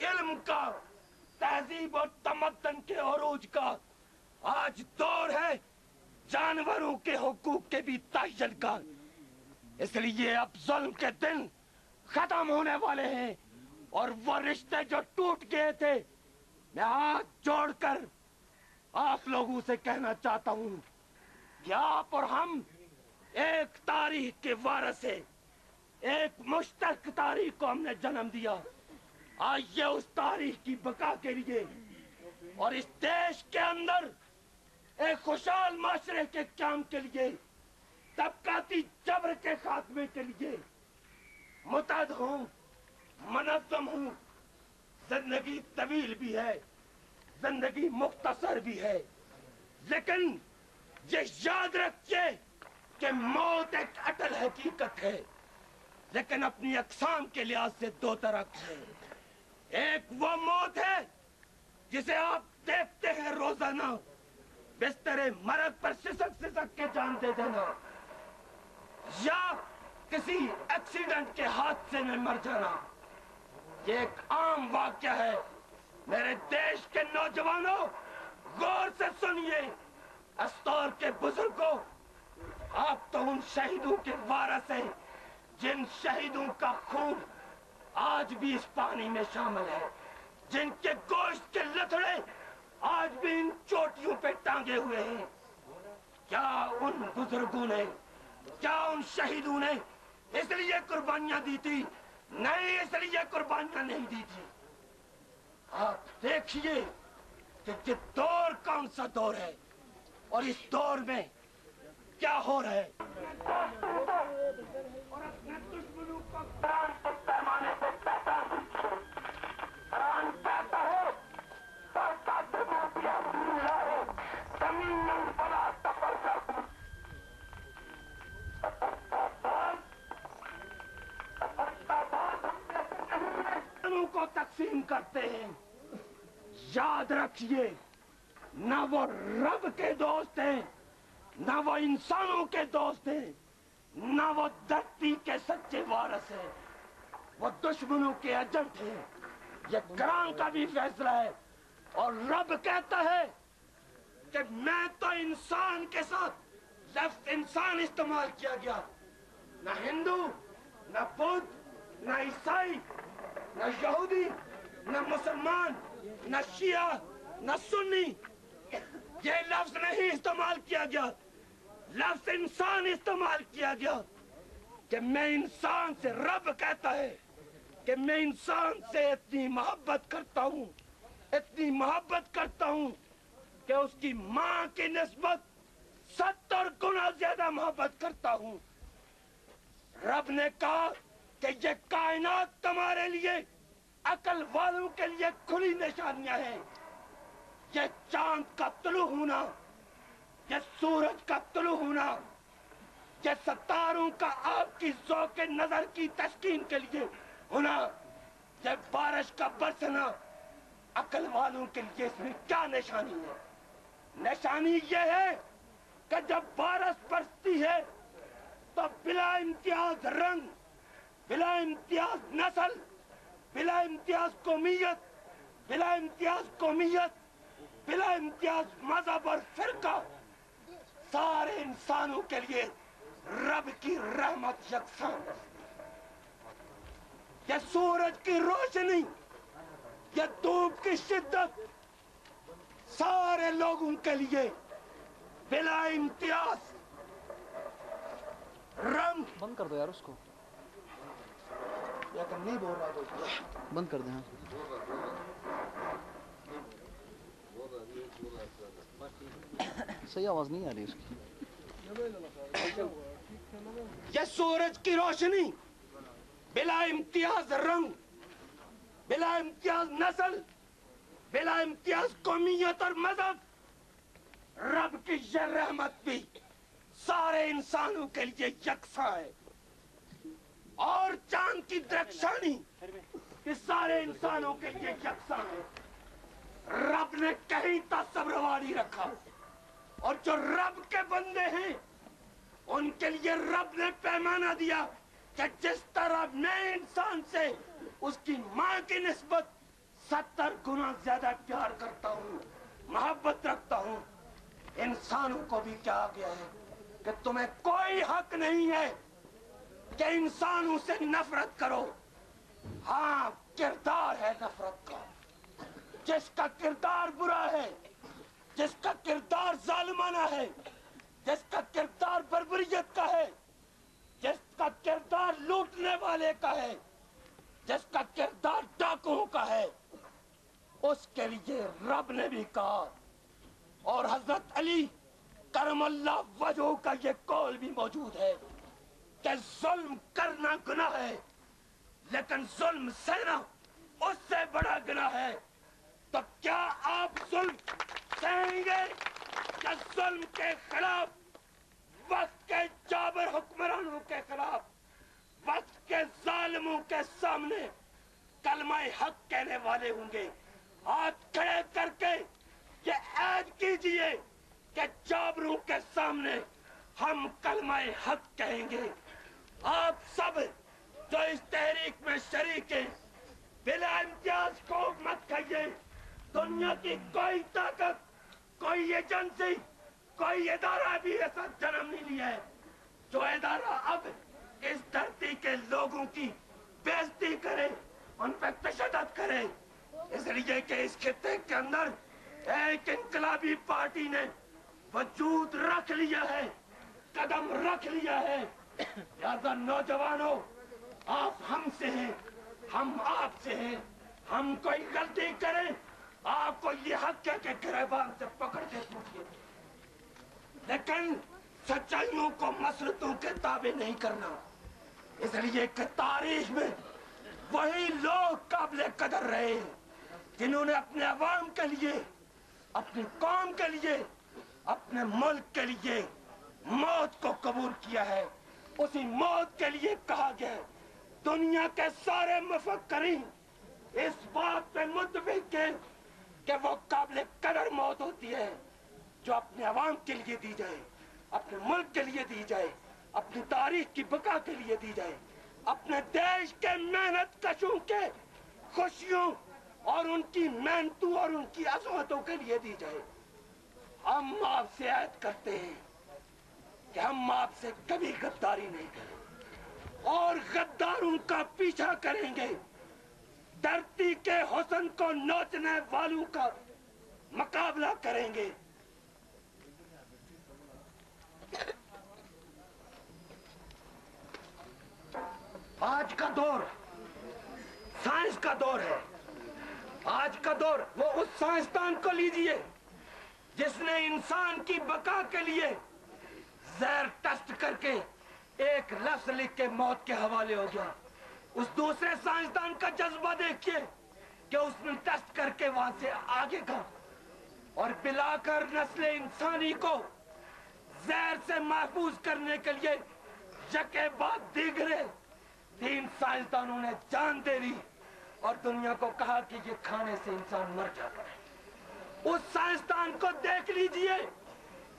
علم کا، تہذیب اور تمدن کے عروج کا، آج دور ہے جانوروں کے حقوق کے بھی تعین کا۔ اس لیے اب ظلم کے دن ختم ہونے والے ہیں، اور وہ رشتے جو ٹوٹ گئے تھے، میں ہاتھ جوڑ کر آپ لوگوں سے کہنا چاہتا ہوں کہ آپ اور ہم ایک تاریخ کے وارث ہیں، ایک مشترک تاریخ کو ہم نے جنم دیا۔ آئیے اس تاریخ کی بقا کے لیے اور اس دیش کے اندر ایک خوشحال معاشرے کے قیام کے لیے، طبقاتی جبر کے خاتمے کے لیے متحد ہوں، منظم ہوں۔ زندگی طویل بھی ہے، زندگی مختصر بھی ہے، لیکن یہ یاد رکھیے کہ موت ایک اٹل حقیقت ہے، لیکن اپنی اقسام کے لحاظ سے دو طرح کی ہے۔ ایک وہ موت ہے جسے آپ دیکھتے ہیں روزانہ، بستر مرگ پر سسک سسک کے جان دے دینا، یا کسی ایکسیڈنٹ کے حادثے میں مر جانا۔ یہ ایک عام واقعہ ہے۔ میرے دیش کے نوجوانوں، غور سے سنیے، استور کے بزرگوں، آپ تو ان شہیدوں کے وارث ہیں جن شہیدوں کا خون آج بھی اس پانی میں شامل ہے، جن کے گوشت کے لتڑے آج بھی ان چوٹیوں پہ ٹانگے ہوئے ہیں۔ کیا ان بزرگوں نے، کیا ان شہیدوں نے اس لیے قربانیاں دی تھی؟ نہیں، اس لیے قربانیاں نہیں دی تھی۔ آپ دیکھیے کہ یہ دور کون سا دور ہے، اور اس دور میں کیا ہو رہا ہے۔ اور اپنے دشمنوں کو قرآن کے پیمانے سے پہچان دیجیے۔ قرآن کہتا ہے زمین بلا تفرقہ کو تقسیم کرتے ہیں۔ یاد رکھیے، نہ وہ رب کے دوست ہیں، نہ وہ انسانوں کے دوست ہیں، نہ وہ دھرتی کے سچے وارث ہیں، وہ دشمنوں کے ایجنٹ ہیں۔ یہ قرآن کا بھی فیصلہ ہے، اور رب کہتا ہے کہ میں تو انسان کے ساتھ لفظ انسان استعمال کیا گیا، نہ ہندو، نہ بدھ، نہ عیسائی، نہ یہودی، نہ مسلمان، نہ شیعہ، نہ سنی، یہ لفظ نہیں استعمال کیا گیا، لفظ انسان استعمال کیا گیا کہ میں انسان سے، رب کہتا ہے کہ میں انسان سے اتنی محبت کرتا ہوں، اتنی محبت کرتا ہوں کہ اس کی ماں کی نسبت 70 گنا زیادہ محبت کرتا ہوں۔ رب نے کہا کہ یہ کائنات تمہارے لیے، عقل والوں کے لیے کھلی نشانیاں ہیں۔ یہ چاند کا طلوع ہونا، یہ سورج کا طلوع ہونا، یہ ستاروں کا آپ کی ذوق نظر کی تسکین کے لیے ہونا، یہ بارش کا برسنا، عقل والوں کے لیے اس میں کیا نشانی ہے؟ نشانی یہ ہے کہ جب بارش برستی ہے تو بلا امتیاز رنگ، بلا امتیاز نسل، بلا امتیاز قومیت، بلا امتیاز مذہب اور فرقہ، سارے انسانوں کے لیے رب کی رحمت یکساں ہے۔ یہ سورج کی روشنی، یہ دھوپ کی شدت، سارے لوگوں کے لیے بلا امتیاز رنگ۔ بند کر دو یار اس کو، یا کہ نہیں بول رہا تو بند کر دیں۔ صحیح آواز نہیں آ رہی اس کی۔ یہ سورج کی روشنی، بلا امتیاز رنگ، بلا امتیاز نسل، بلا امتیاز قومیت اور مذہب، رب کی یہ رحمت بھی سارے انسانوں کے لیے یکساں ہے۔ اور چاند کی درخشانی کہ سارے انسانوں کے لیے یکساں ہے۔ رب نے کہیں تصور نہیں رکھا، اور جو رب کے بندے ہیں ان کے لیے رب نے پیمانہ دیا کہ جس طرح میں انسان سے اس کی ماں کی نسبت 70 गुना ज्यादा प्यार करता हूँ, मोहब्बत रखता हूँ। इंसानों को भी क्या आ गया है कि तुम्हें कोई हक नहीं है कि इंसानों से नफरत करो। हाँ, किरदार है नफरत का। जिसका किरदार बुरा है, जिसका किरदार जालिमाना है, जिसका किरदार बर्बरियत का है, जिसका किरदार लूटने वाले का है, जिसका किरदार डाकुओं का है, उसके लिए रब ने भी कहा और हजरत अली करमल्लाह वजह का ये कौल भी मौजूद है कि जुल्म करना गुनाह है, लेकिन जुल्म सहना उससे बड़ा गुनाह है। तो क्या आप जुल्म सहेंगे? क्या जुल्म के खिलाफ, वक्त के जाबर हुक्मरानों के खिलाफ, वक्त के जालिमों के सामने कलमा हक कहने वाले होंगे? हाथ खड़े करके ये ऐद कीजिए कि जाबरों के सामने हम कलमा हक कहेंगे। आप सब जो इस तहरीक में शरीक हैं, बिला इम्तियाज को मत कहिए। दुनिया की कोई ताकत, कोई एजेंसी, कोई इदारा भी ऐसा जन्म नहीं लिया है जो इदारा अब इस धरती के लोगों की बेइज्जती करे, उन पर तशद्दुद करे। इसलिए कि इस खित्ते के अंदर एक इनकलाबी पार्टी ने वजूद रख लिया है, कदम रख लिया है। लिहाजा नौजवानों, आप हमसे हैं, हम आपसे हैं। हम कोई गलती करें, आपको ये हक है कि गिरबान से पकड़ के पूछिए, लेकिन सच्चाइयों को मसरतों के ताबे नहीं करना। इसलिए कि तारीख में वही लोग काबिल कदर रहे हैं जिन्होंने अपने अवाम के लिए, अपनी कौम के लिए, अपने मुल्क के लिए मौत को कबूल किया है। उसी मौत के लिए कहा गया है, दुनिया के सारे मुफक्किरीन इस बात पे मुत्तफिक हैं कि वो काबिल कदर मौत होती है जो अपने अवाम के लिए दी जाए, अपने मुल्क के लिए दी जाए, अपनी तारीख की बका के लिए दी जाए, अपने देश के मेहनत कशों के खुशियों और उनकी मेहनतों और उनकी अजमतों के लिए दी जाए। हम आपसे ऐद करते हैं कि हम आपसे कभी गद्दारी नहीं करेंगे और गद्दारों का पीछा करेंगे। धरती के हुस्न को नोचने वालों का मुकाबला करेंगे। आज का दौर साइंस का दौर है। आज का दौर, वो उस साइंसदान को लीजिए जिसने इंसान की बका के लिए जहर टेस्ट करके एक लफ्ज लिख के मौत के हवाले हो गया। उस दूसरे साइंसदान का जज्बा देखिए कि उसने टेस्ट करके वहां से आगे का और पिलाकर नस्ल इंसानी को जहर से महफूज करने के लिए जके बाद दीगरे 3 साइंसदानों ने जान दे दी और दुनिया को कहा कि ये खाने से इंसान मर जाता है। उस साइंसदान को देख लीजिए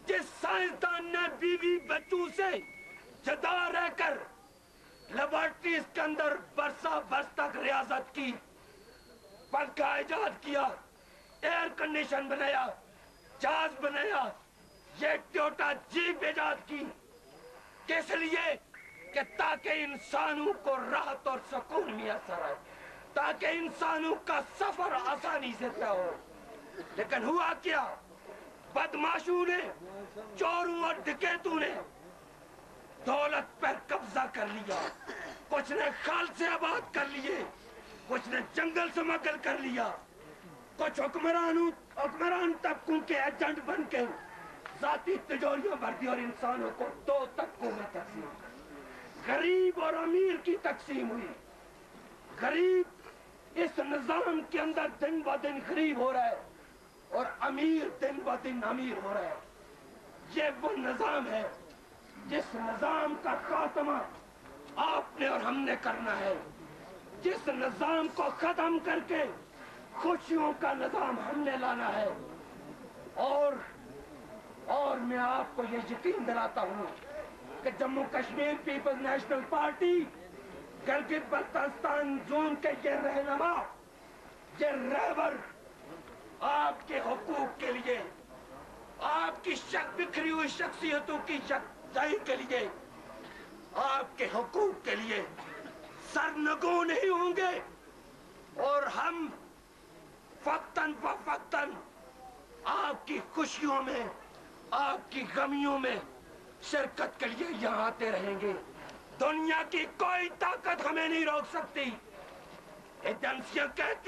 जिस साइंसदान ने बीवी बच्चों से जुदा रहकर लेबोरेटरीज के अंदर बरस तक रियाजत की, पंखा इजाद किया, एयर कंडीशन बनाया, जहाज बनाया, ये टोयोटा जीप इजाद की। किस लिए? कि ताकि इंसानों को राहत और सुकून मैसर आए, ताकि इंसानों का सफर आसानी से तय हो। लेकिन हुआ क्या? बदमाशों ने, चोरों और डकैतों ने दौलत पर कब्जा कर लिया। कुछ ने खाल से आबाद कर लिए, कुछ ने जंगल से मगल कर लिया, कुछ हुक्मरान तबकों के एजेंट बन के जाती तिजोरियां भर दी और इंसानों को 2 तबकों में तकसीम, गरीब और अमीर की तकसीम हुई। गरीब इस निजाम के अंदर दिन ब दिन गरीब हो रहा है और अमीर दिन ब दिन अमीर हो रहा है। ये वो निजाम है जिस निजाम का खात्मा आपने और हमने करना है, जिस निजाम को खत्म करके खुशियों का निजाम हमने लाना है। और मैं आपको ये यकीन दिलाता हूँ कि Jammu Kashmir Peoples National Party Gilgit Baltistan zone के ये रहनुमा یہ رہبر آپ کے حقوق کے لیے، آپ کی بکھری ہوئی شخصیتوں کی یکجائی کے لیے، آپ کے حقوق کے لیے سرنگوں نہیں ہوں گے، اور ہم وقتاً فوقتاً آپ کی خوشیوں میں، آپ کی غمیوں میں شرکت کے لیے یہاں آتے رہیں گے۔ دنیا کی کوئی طاقت ہمیں نہیں روک سکتی۔ ایجنسیاں کہتی